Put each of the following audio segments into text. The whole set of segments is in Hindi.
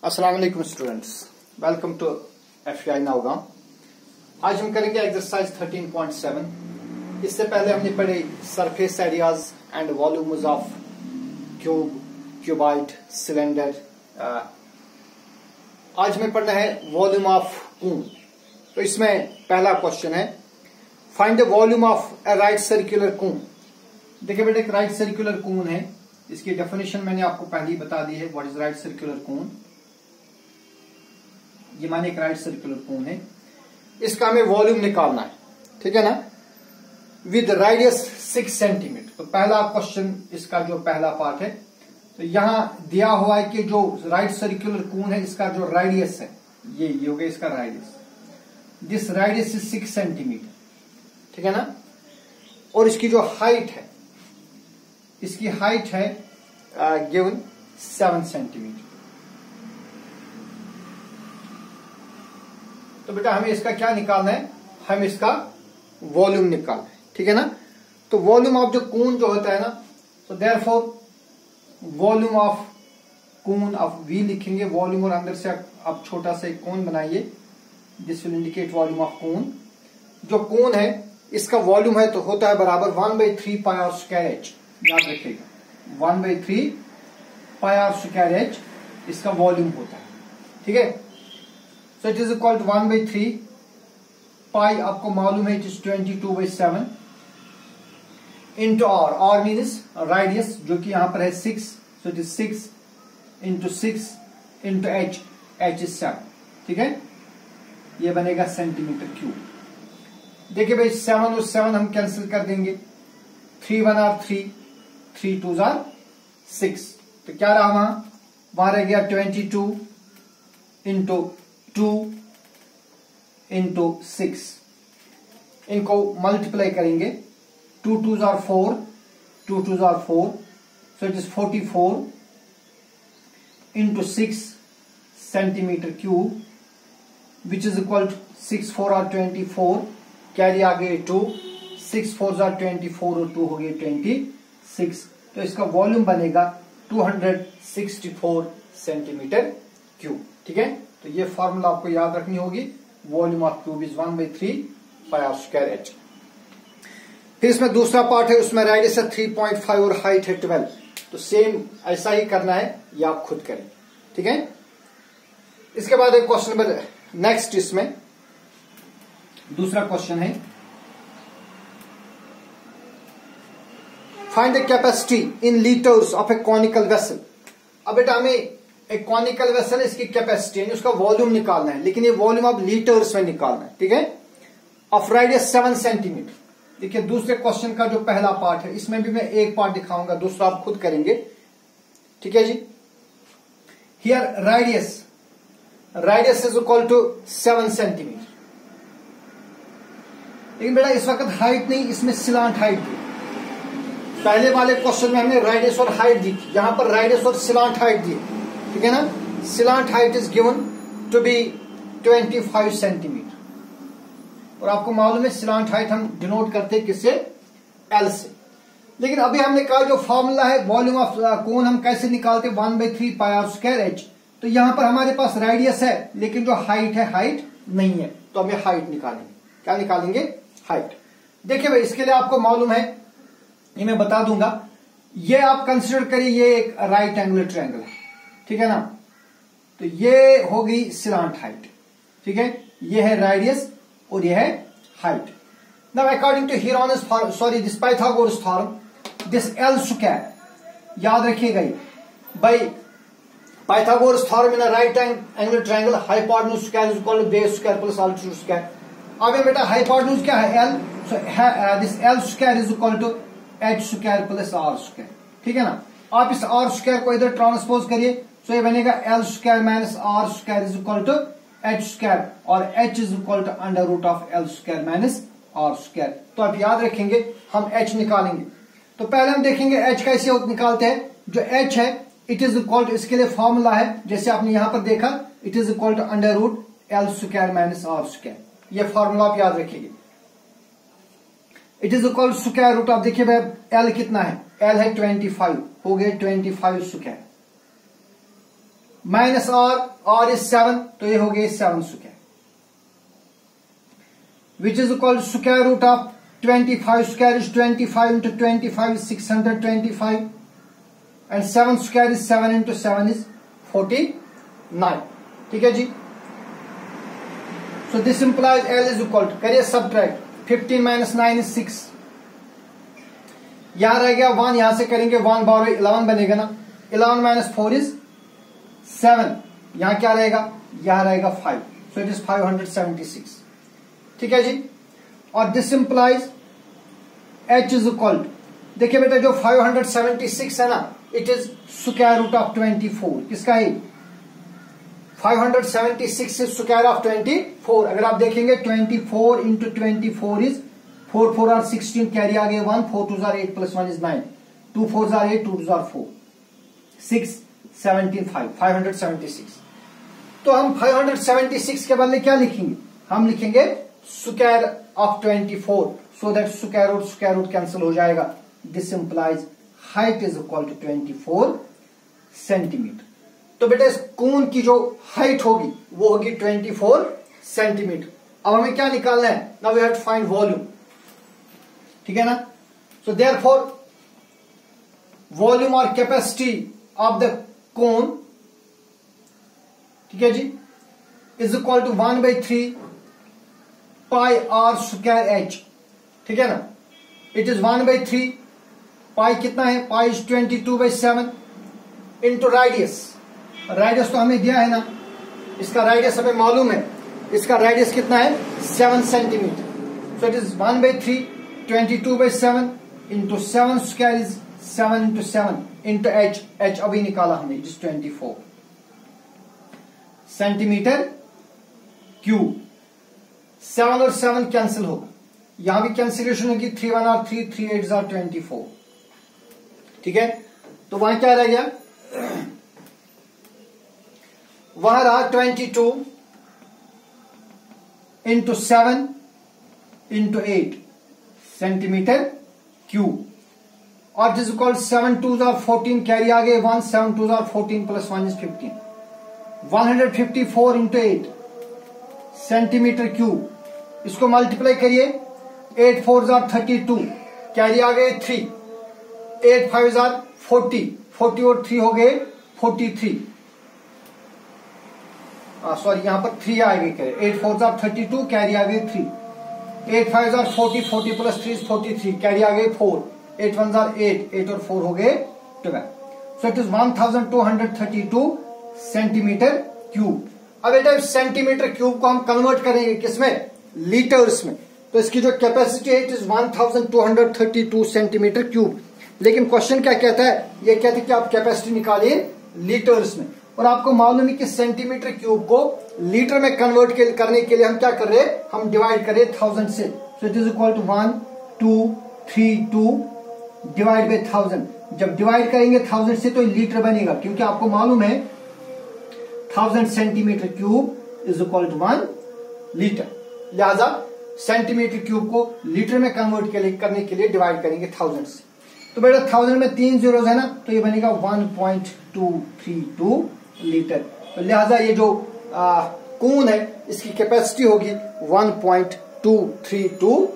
अस्सलाम वालेकुम स्टूडेंट्स, वेलकम टू FEI नाउगाम। आज हम करेंगे एक्सरसाइज 13.7। इससे पहले हमने पढ़े surface areas and volumes of cube, cuboid, cylinder. आज हमें पढ़ना है वॉल्यूम ऑफ कून। तो इसमें पहला क्वेश्चन है, find the volume of a right circular cone. देखिए बेटा, एक राइट सर्कुलर कून है, इसकी डेफिनेशन मैंने आपको पहले ही बता दी है। व्हाट इज राइट सर्कुलर कून? ये माने एक राइट सर्कुलर कून है, इसका हमें वॉल्यूम निकालना है, ठीक है ना, विद रेडियस 6 सेंटीमीटर। तो पहला क्वेश्चन, इसका जो पहला पार्ट है, तो यहां दिया हुआ है कि जो राइट सर्कुलर कून है, इसका जो रेडियस है, ये हो गया इसका radius. This radius is 6 centimetre, ठीक है ना। और इसकी जो हाइट है, इसकी हाइट है गिवन 7 सेंटीमीटर। तो बेटा हमें इसका क्या निकालना है? हम इसका वॉल्यूम निकालना है, ठीक है ना। तो वॉल्यूम ऑफ जो कून जो होता है ना, तो therefore volume of cone of V लिखेंगे, वॉल्यूम और अंदर से आप छोटा सा एक कोन बनाइए, this will indicate volume of cone. जो कून है इसका वॉल्यूम है तो होता है बराबर 1/3 पाई आर स्क्वायर एच। याद रखिएगा 1/3 पाई आर स्क्वायर एच इसका वॉल्यूम होता है, ठीक है। So it is equal to 1/3 पाई, आपको मालूम है, it is 22/7 into r। r means radius, जो कि यहां पर है 6, so it is 6 into 6 into h, h is 7, ठीक है। ये बनेगा सेंटीमीटर क्यूब। देखिए भाई 7 और 7 हम कैंसिल कर देंगे, 3 1 आर 3, 3 2 आर 6। तो क्या रहा वहां रह गया 22 into 2 into 6। इनको मल्टीप्लाई करेंगे, 2 2s are 4, 2 2s are 4, so it is 44 into 6 centimetre cube, which is equal to 6 4 are 24, carry आ गए 2, 6 4s are 24 और 2 हो गए 26। तो इसका वॉल्यूम बनेगा 264 सेंटीमीटर क्यूब, ठीक है। तो ये फॉर्मूला आपको याद रखनी होगी, volume of cube is 1/3 pi are square H. फिर इसमें दूसरा पार्ट है, उसमें रेडियस है 3.5 और हाइट है 12। तो सेम ऐसा ही करना है, ये आप खुद करें, ठीक है। इसके बाद एक क्वेश्चन नंबर नेक्स्ट, इसमें दूसरा क्वेश्चन है, find the capacity in litres of A conical vessel. अब बेटा हमें एक कॉनिकल वेसल, इसकी कैपेसिटी यानी उसका वॉल्यूम निकालना है, लेकिन ये वॉल्यूम अब लीटर्स में निकालना है, ठीक है, ऑफ रेडियस 7 सेंटीमीटर। देखिए दूसरे क्वेश्चन का जो पहला पार्ट है, इसमें भी मैं एक पार्ट दिखाऊंगा, दूसरा आप खुद करेंगे, ठीक है जी। Here radius is equal to 7 centimetre. लेकिन बेटा इस वक्त हाइट नहीं, इसमें सिलांट हाइट थी। पहले वाले क्वेश्चन में हमने रेडियस और हाइट दी थी, यहां पर रेडियस और सिलांट हाइट दी, ठीक है ना। Slant height is given to be 25 centimetre. और आपको मालूम है सिलांट हाइट हम डिनोट करते हैं किससे? L से। लेकिन अभी हमने कहा जो फॉर्मूला है वॉल्यूम ऑफ कोन हम कैसे निकालते हैं? 1/3 पाई आर स्क्वायर एच। तो यहां पर हमारे पास रेडियस है, लेकिन जो हाइट है, हाइट नहीं है, तो हमें हाइट निकालेंगे। क्या निकालेंगे? हाइट। देखिए भाई, इसके लिए आपको मालूम है, ये मैं बता दूंगा, ये आप कंसिडर करिए, ये एक राइट एंगुलर ट्रायंगल है, ठीक है ना। तो ये होगी सिलांट हाइट, ठीक है, ये है रेडियस और ये है height. Now according to Heron's sorry this Pythagoras theorem, this L square, याद रखिएगा ये भाई, Pythagoras theorem in a right angular triangle, hypotenuse square is equal to base square plus altitude square. अब ये बेटा हाइपोटेन्यूज क्या है? L, so this L square is equal to h square plus r square, ठीक है ना। आप इस r स्क्वायर को इधर ट्रांसपोज करिए, तो ये बनेगा L square minus r square is equal to h square, और h is equal to under root of L square minus r square. तो आप याद रखेंगे, हम h निकालेंगे। तो पहले हम देखेंगे h कैसे निकालते हैं। जो h है, इट इज इक्वल टू, इसके लिए फॉर्मूला है, जैसे आपने यहां पर देखा, it is equal to under root L square minus r square. ये फॉर्मूला आप याद रखिएगा। It is equal square root, आप देखिए भाई L कितना है? L है 25, हो गए 25 स्क्वायर। माइनस r इज 7, तो ये हो गया 7 square, which is equal to square root of 25 square is 25 into 25 is 625 and 7 square is 7 into 7 is 49. ठीक है जी. So this implies L is equal to, करिए सब्ट्रैक्ट, 15 माइनस 9 इज 6, यहां रह गया 1, यहां से करेंगे 1 बार 11 बनेगा ना, 11 माइनस 4 इज 7, यहां क्या रहेगा, यहां रहेगा 5, सो इट इज 576. ठीक है जी. और this implies H is equal to, देखिए बेटा जो 576 है ना, it is square root of 24. किसका है, 576 इज स्क्वायर ऑफ 24. अगर आप देखेंगे 24 इंटू 24 इज 4 4 आर 16, कैरी आ गए 1, 4 2 are 8 plus 1 is 9, 2 4 are 8, 2 2 are 4, 6 17 5, 576. तो हम 576 के बदले क्या लिखेंगे, हम लिखेंगे square of 24, so that square root cancel हो जाएगा. This implies height is equal to 24 centimetre. तो बेटा इस कोन की जो हाइट होगी वो होगी 24 सेंटीमीटर. अब हमें क्या निकालना है, now we have to find volume. ठीक है ना. सो देयरफॉर वॉल्यूम और कैपेसिटी ऑफ द कोन, ठीक है जी, is equal to 1/3 pi are square h. ठीक है ना. इट इज 1/3 पाई कितना है, pi is 22/7 into radius. Radius तो हमें दिया है ना, इसका रेडियस हमें मालूम है, इसका रेडियस कितना है 7 centimetre. So it is 1/3 22/7 into 7 square is 7 into 7 into H अभी निकाला हमने, इट इज 24 सेंटीमीटर क्यूब. 7 और 7 कैंसिल होगा, यहां भी कैंसिलेशन होगी, 3 1 आर 3, 3 8 आर 24. ठीक है. तो वहां क्या रह गया, वहां रहा 22 इंटू 7 इंटू 8 सेंटीमीटर क्यूब. और दिस इक्वल 7 2 आर 14, कैरी आ गए 1, 7 2 are 14 plus 1 is 15, 154 into 8 centimetre cube. इसको मल्टीप्लाई करिए, 8 4 आर 32, कैरी आ गए 3, 8 5 आर 40, 40 और 3 हो गए 43. सॉरी यहां पर 3 आ गए, करे 8 4 आर 32, कैरी आ गए 3, 8 5 आर 40, 40 प्लस 3 इज 43, कैरी आ गए 4, 8 1 आर 8, 8 और 4 हो गए 12. सो इट इज 1232 सेंटीमीटर क्यूब. अब बेटा सेंटीमीटर क्यूब को हम कन्वर्ट करेंगे किसमें, लीटर्स में. तो इसकी जो कैपेसिटी है इट इज 1232 सेंटीमीटर क्यूब. लेकिन क्वेश्चन क्या कहता है, ये कहते हैं कि आप कैपेसिटी निकालिए लीटर्स में. और आपको मालूम है कि सेंटीमीटर क्यूब को लीटर में कन्वर्ट करने के लिए हम क्या कर रहे हैं, हम डिवाइड कर रहे हैं 1000 से. So it is equal to 1 2 3 2 divide by 1000. जब डिवाइड करेंगे 1000 से तो लीटर बनेगा, क्योंकि आपको मालूम है 1000 centimetre cube is equal to 1 litre. लिहाजा सेंटीमीटर क्यूब को लीटर में कन्वर्ट करने के लिए डिवाइड करेंगे 1000 से. तो बेटा 1000 में 3 जीरोस है ना, तो ये बनेगा 1.232 लीटर. तो लिहाजा ये जो कोन है इसकी कैपेसिटी होगी 1.232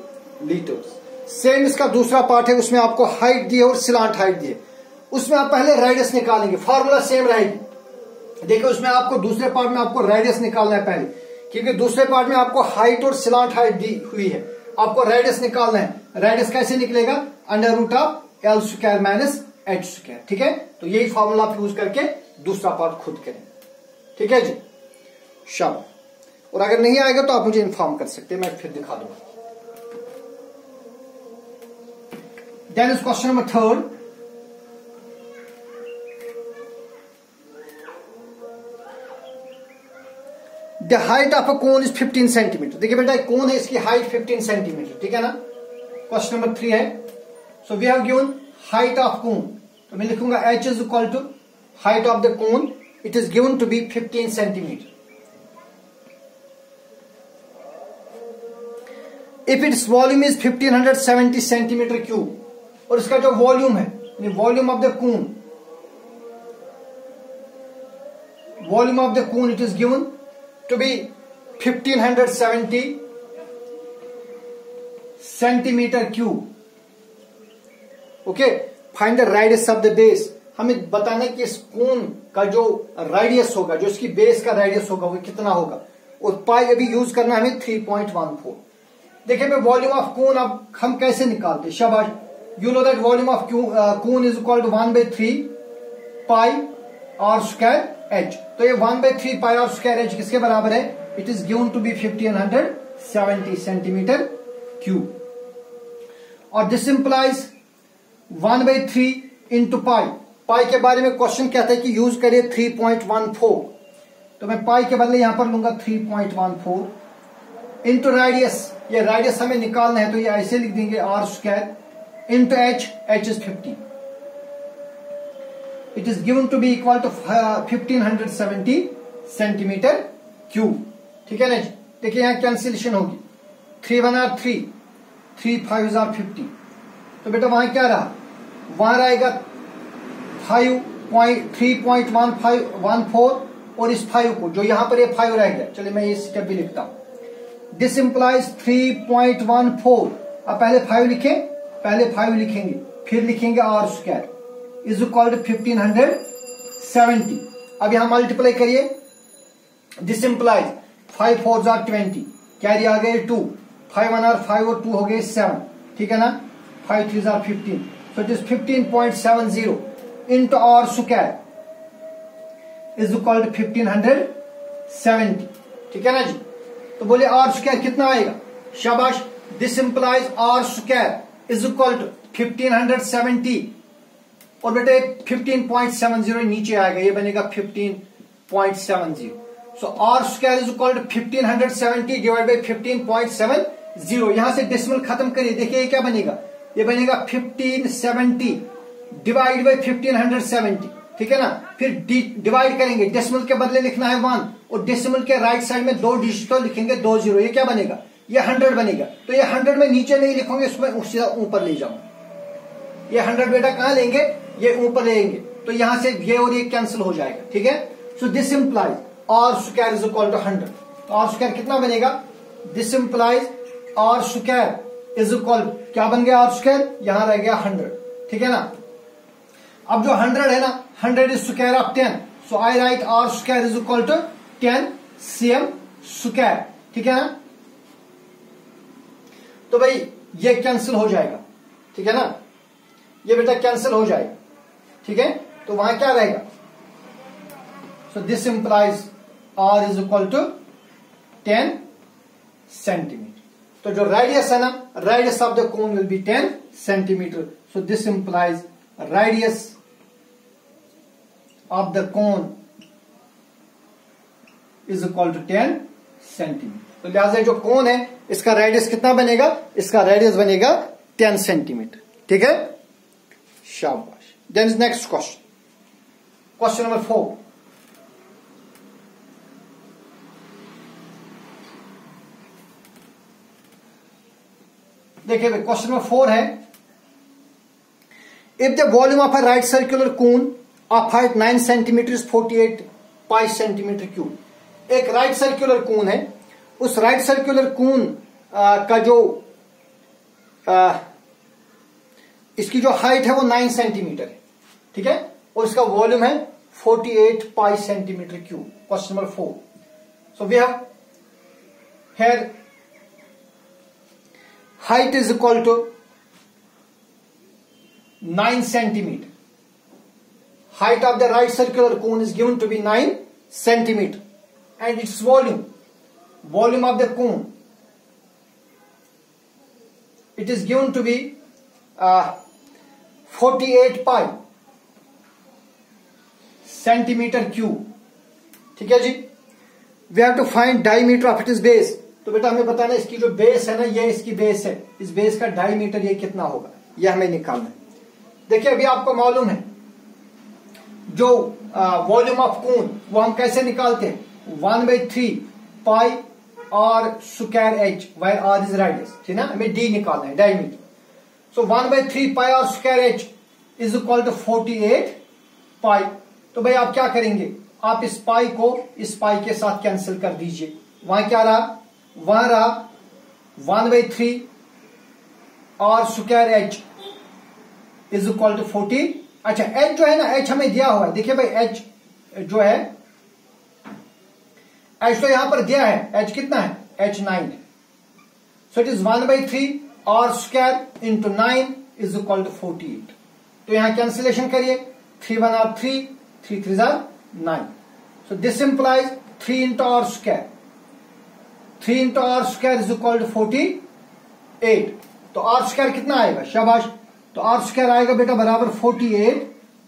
लीटर्स. सेम इसका दूसरा पार्ट है, उसमें आपको हाइट दी है और सिलांट हाइट दी है. उसमें आप पहले रेडियस निकालेंगे, फॉर्मूला सेम रहेगी. देखिए उसमें आपको दूसरे पार्ट में आपको रेडियस निकालना है पहले, क्योंकि दूसरे पार्ट में आपको हाइट और सिलांट हाइट दी हुई है, आपको रेडियस निकालना है. रेडियस कैसे निकलेगा, under root of L square minus H square. ठीक है. तो यही फॉर्मूला आप यूज करके दूसरा पार्ट खुद करें. ठीक है जी, शाबाश. और अगर नहीं आएगा तो आप मुझे इन्फॉर्म कर सकते हैं, मैं फिर दिखा दूंगा. Then is question number 3. The height of a cone is 15 centimetre. देखिए बेटा कोन है, इसकी हाइट 15 सेंटीमीटर. ठीक है ना. क्वेश्चन नंबर 3 है. So we have given height of cone. तो मैं लिखूंगा h is equal to height of the cone, it is given to be 15 centimetre. If its volume is 1570 centimetre cube, और इसका जो वॉल्यूम है, volume of the cone, volume of the cone, it is given to be 1570 centimeter cube. Okay, find the radius of the base. हमें बताना है कि इस कोन का जो रेडियस होगा, जो इसकी बेस का रेडियस होगा, वो कितना होगा, और पाई अभी यूज करना है हमें 3.14. देखिए मैं वॉल्यूम ऑफ कोन अब हम कैसे निकालते, शाबाश. You know that volume of cone is equal to 1/3 pi are square H. तो ये 1/3 पाई आर स्क्वायर एच किसके बराबर है? It is given to be 1570 centimetre cube. और this implies 1/3 into pi. Pi के बारे में क्वेश्चन कहता है कि यूज करिए 3.14. तो मैं पाई के बदले यहां पर लूंगा 3.14 इंटू रेडियस. ये रेडियस हमें निकालना है तो ये ऐसे लिख देंगे r square into h. H is 50. It is given to be equal to 1570 centimetre cube. ठीक है ना जी. देखिए यहां कैंसिलेशन होगी. 3 1 आर 3, 3 5 आर 50. तो बेटा वहां क्या रहा? वहां रहेगा 3.1514 और इस 5 को, जो यहां पर ये 5 रह गया. चलिए मैं ये स्टेप भी लिखता हूं. This implies 3.14. अब पहले 5 लिखें, पहले 5 लिखेंगे, फिर लिखेंगे r square is equal to 1570. अब यहां मल्टीप्लाई करिए. दिस इंप्लाइज 5 4 आर 20, कैरी आ गए 2, 5 1 आर 5 और 2 हो गए 7. ठीक है ना. 5 3 are 15. So it is 15.70 into r square is equal to 1570. ठीक है ना जी. तो बोले r square कितना आएगा? शाबाश. This implies r square is equal to 1570 और बेटे 15.70 नीचे आएगा, ये बनेगा 15.70. So r square is equal to 1570 divided by 15.70. यहां से डेसिमल खत्म करिए. देखिए ये क्या बनेगा? ये बनेगा 1570 डिवाइड बाई 1570. ठीक है ना. फिर डिवाइड करेंगे, डेसिमल के बदले लिखना है 1 और डेसिमल के राइट साइड में 2 डिजिट तो लिखेंगे 2 0. ये क्या बनेगा? ये 100 बनेगा. तो ये 100 में नीचे नहीं लिखोगे, इसमें सीधा ऊपर ले जाऊंगा. ये 100 बेटा कहां लेंगे? ये ऊपर लेंगे. तो यहां से ये और ये कैंसिल हो जाएगा. ठीक है. So this implies r square is equal to 100. R square कितना बनेगा? This implies r square is equal, क्या बन गया? आर स्क्वायर यहां रह गया 100. ठीक है ना. अब जो 100 है ना, 100 is square of 10. So I write r square is equal to 10 cm square. ठीक है ना. तो भाई ये कैंसिल हो जाएगा. ठीक है ना. ये बेटा कैंसिल हो जाएगा. ठीक है. तो वहां क्या रहेगा? So this implies r is equal to 10 centimetre. तो जो रेडियस है ना, radius of the cone will be 10 centimetre. So this implies radius of the cone is equal to 10 centimetre. तो लिहाजा जो कोन है इसका रेडियस कितना बनेगा? इसका रेडियस बनेगा 10 सेंटीमीटर. ठीक है. शाबाश. Then is next question. Question number 4. देखिए क्वेश्चन नंबर 4 है. If the volume of a right circular cone of height 9 centimetre is 48 pi centimetre cube. एक राइट सर्कुलर कोन है. उस राइट सर्कुलर कोन का जो इसकी जो हाइट है वो 9 सेंटीमीटर है. ठीक है. और इसका वॉल्यूम है 48 pi centimetre cube. Question number 4. So we have here height is equal to 9 centimeter. Height of the right circular cone is given to be 9 centimeter. And its volume of the cone, it is given to be 48 pi centimeter cube. ठीक है जी. We have to find diameter of its base. तो बेटा हमें बताना इसकी जो बेस है ना, ये इसकी बेस है. इस बेस का डायमीटर ये कितना होगा, ये हमें निकालना है. देखिए अभी आपको मालूम है जो वॉल्यूम ऑफ कोन वो हम कैसे निकालते हैं? 1/3 pi are square h where r is radius. ठीक है ना. हमें डी निकालना है, diameter. So 1/3 pi are square h is equal to 48 pi. तो भाई आप क्या करेंगे? आप इस पाई को इस पाई के साथ कैंसिल कर दीजिए। वहां क्या रहा, वहां रहा 1/3 r square h is equal to 40। अच्छा एच जो है ना, एच हमें दिया हुआ है, देखिए भाई एच जो है, एच तो यहां पर दिया है, एच कितना है, एच 9 है। सो it is 1/3 r square into 9 is equal to 48। तो यहां कैंसिलेशन करिए, 3 1 और 3, 3 3 9। So this implies 3 into r square, 3 into r square is equal to 48। तो आर स्क्वायर कितना आएगा, शाबाश, तो आर स्क्वायर आएगा बेटा बराबर 48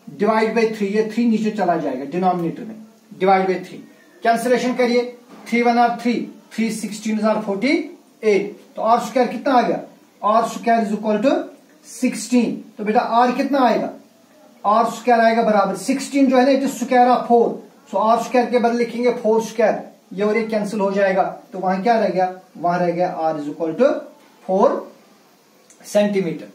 डिवाइड बाई 3, ये 3 नीचे चला जाएगा डिनोमिनेटर में, डिवाइड बाई 3। कैंसिलेशन करिए, 3 1 और 3, 3 16 और 48। तो आर स्क्वायर कितना आ गया, r square is equal to 16। तो बेटा आर कितना आएगा, आर स्क्वायर आएगा बराबर 16 जो है ना, it is square of 4। So r square के बदले लिखेंगे 4 स्क्वायर, ये और ये कैंसिल हो जाएगा। तो वहां क्या रह गया, वहां रह गया r is equal to 4 centimetre.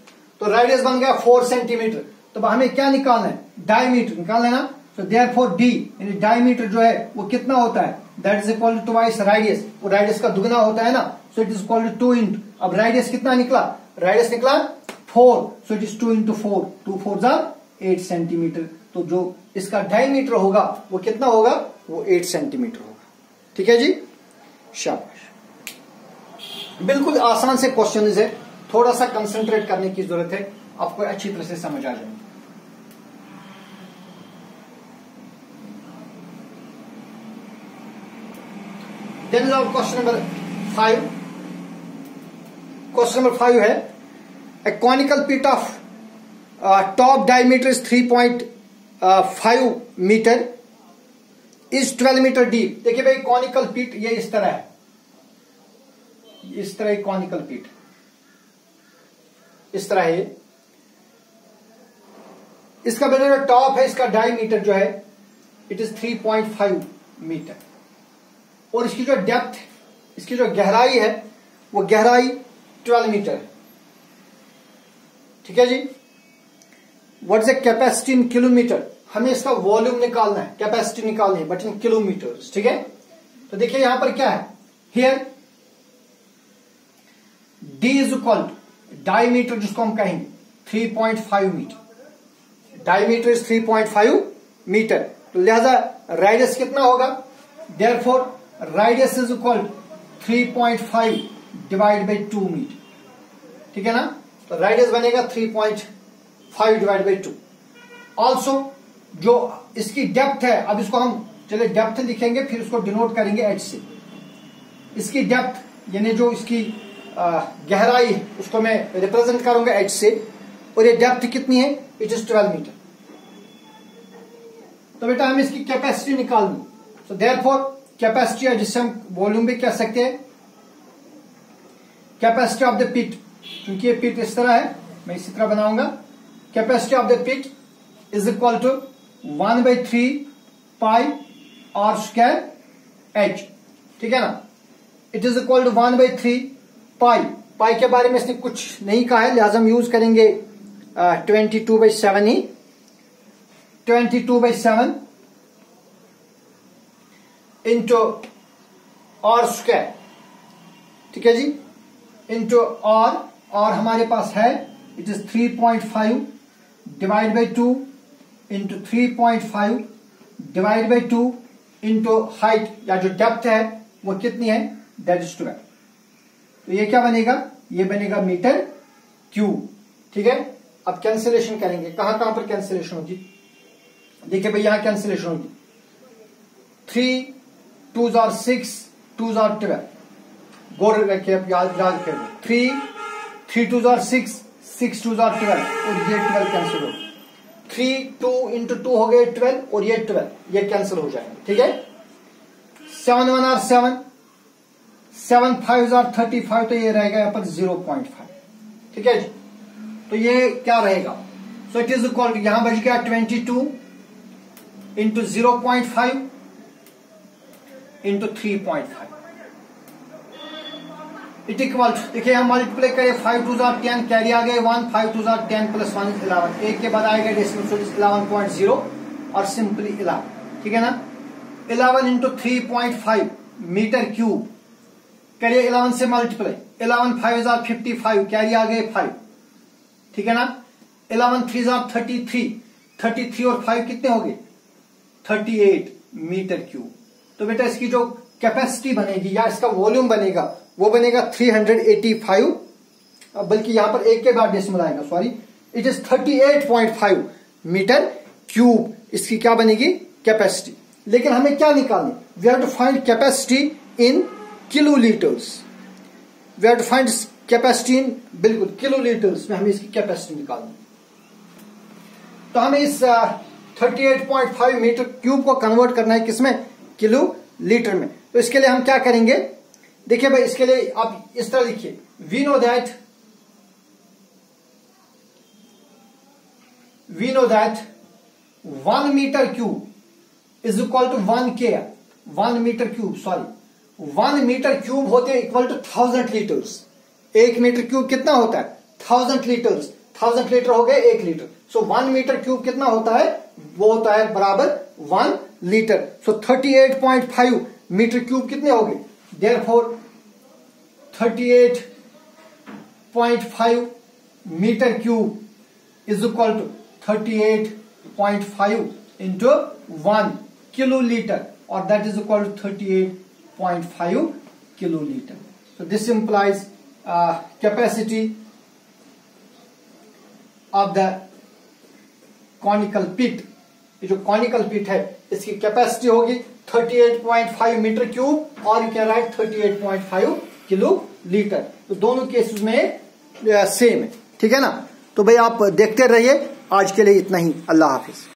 तो रेडियस बन गया 4 सेंटीमीटर। तो हमें क्या निकालना है, डायमीटर निकालना है ना। सो देयरफॉर डी यानी डायमीटर जो है वो कितना होता है, that is equal to twice radius, वो रेडियस का दुगना होता है ना। So it is equal to 2 into, अब रेडियस कितना निकला, रेडियस निकला 4, सो इट इज 2 इंटू 4, 2 4 जा 8 सेंटीमीटर। तो जो इसका डायमीटर होगा वो कितना होगा, वो 8 सेंटीमीटर होगा। ठीक है जी, शाबाश। बिल्कुल आसान से क्वेश्चन है, थोड़ा सा कंसंट्रेट करने की जरूरत है, आपको अच्छी तरह से समझ आ जाएगा। Then is our question number 5। Question number 5 है, a conical pit of top diameter is 3.5 metre is 12 metre deep. देखिए भाई कॉनिकल पिट ये इस तरह है, इस तरह कॉनिकल पिट इस तरह है, इसका जो टॉप है इसका डायमीटर जो है इट इज 3.5 मीटर और इसकी जो डेप्थ है, इसकी जो गहराई है वो गहराई 12 मीटर है। ठीक है जी, what is the capacity in kilometre, हमें इसका वॉल्यूम निकालना है, कैपेसिटी निकालनी है बट इन किलोमीटर। ठीक है, तो देखिए यहां पर क्या है, here d is equal to diameter जिसको हम कहेंगे 3.5 मीटर, डायमीटर इज 3.5 मीटर। तो लिहाजा रेडियस कितना होगा, therefore radius is equal to 3.5 divide by 2 metre. ठीक है ना, तो रेडियस बनेगा 3.5 डिवाइड बाई 2। ऑल्सो जो इसकी डेप्थ है, अब इसको हम चले डेप्थ लिखेंगे फिर उसको डिनोट करेंगे एच से। इसकी डेप्थ यानी जो इसकी गहराई है उसको मैं रिप्रेजेंट करूंगा एच से, और ये डेप्थ कितनी है, इट इज 12 मीटर। तो बेटा हम इसकी कैपेसिटी निकालनी, सो देयरफॉर कैपेसिटी है जिससे हम वॉल्यूम भी कह सकते हैं, कैपेसिटी ऑफ द पिट, क्योंकि ये पिट इस तरह है मैं इसी तरह बनाऊंगा, capacity of the pit is equal to 1/3 pi are square h. ठीक है ना, it is equal to 1/3 pi, pi के बारे में इसने कुछ नहीं कहा है लिहाजा हम यूज करेंगे 22/7 ही, 22/7 इंटू आर स्क्वायर। ठीक है जी, इंटू आर, और हमारे पास है it is 3.5 divide by 2 into 3.5 divide by 2 into height या जो डेप्थ है वो कितनी है, दैट इज 12। तो ये क्या बनेगा, ये बनेगा मीटर क्यूब। ठीक है, अब कैंसिलेशन करेंगे, कहां कहां पर कैंसिलेशन होगी, देखिए भाई यहां कैंसिलेशन होगी, 3 2s are 6, 2s are 12, गौर रखिए याद रखिए, 3 2s are 6, 6 2s are 12 और ये 12 कैंसिल हो, 3 2 इंटू 2 हो गए 12 और ये 12 ये कैंसिल हो जाएंगे। ठीक है, 7 1 are 7, 7 5s are 35, तो ये रहेगा यहाँ पर 0.5। ठीक है जी, तो ये क्या रहेगा, so it is equal to यहां बच गया 22 इंटू 0.5 इंटू 3.5 इट इक्वल, देखिए हम मल्टीप्लाई करें, 5 2s are 10, कैरी आ गए 1, 5 2s are 10 प्लस 1 11, एक के बाद आएगा डेसिमल, सो 11.0 और सिंपली 11। ठीक है ना, 11 इंटू 3.5 मीटर क्यूब, करिए 11 से मल्टीप्लाई, 11 5 55, कैरी आ गए 5, ठीक है ना। 11 3 33, 33 और 5 कितने हो गए 38 मीटर क्यूब। तो बेटा इसकी जो कैपेसिटी बनेगी या इसका वॉल्यूम बनेगा वो बनेगा 385, बल्कि यहां पर एक के बाद डेसिमल आएगा, sorry, it is 38.5 metre cube इसकी क्या बनेगी कैपेसिटी। लेकिन हमें क्या निकालनी, we have to find capacity in kilolitres, we have to find capacity in, बिल्कुल किलोलीटर्स में हमें इसकी कैपेसिटी निकालनी। तो हमें इस 38.5 मीटर क्यूब को कन्वर्ट करना है किसमें, किलो लीटर में। तो इसके लिए हम क्या करेंगे, देखिए भाई, इसके लिए आप इस तरह लिखिए, we know that 1 metre cube is equal to 1 के, 1 metre cube, sorry 1 metre cube होते हैं equal to 1000 litres. 1 metre cube कितना होता है 1000 लीटर्स, 1000 लीटर हो गए 1 लीटर। सो 1 मीटर क्यूब कितना होता है, वो होता है बराबर 1 लीटर। सो 38.5 मीटर क्यूब कितने हो गए, therefore 38.5 metre cube is equal to 38.5 into 1 kilo litre, और that is equal to 38.5 kilo litre. So this implies capacity of the conical pit. ये जो कॉनिकल पिट है इसकी कैपेसिटी होगी 38.5 मीटर क्यूब, और you can write 38.5 kilo litre. तो दोनों केसेस में सेम है, ठीक है ना। तो भाई आप देखते रहिए, आज के लिए इतना ही, अल्लाह हाफिज।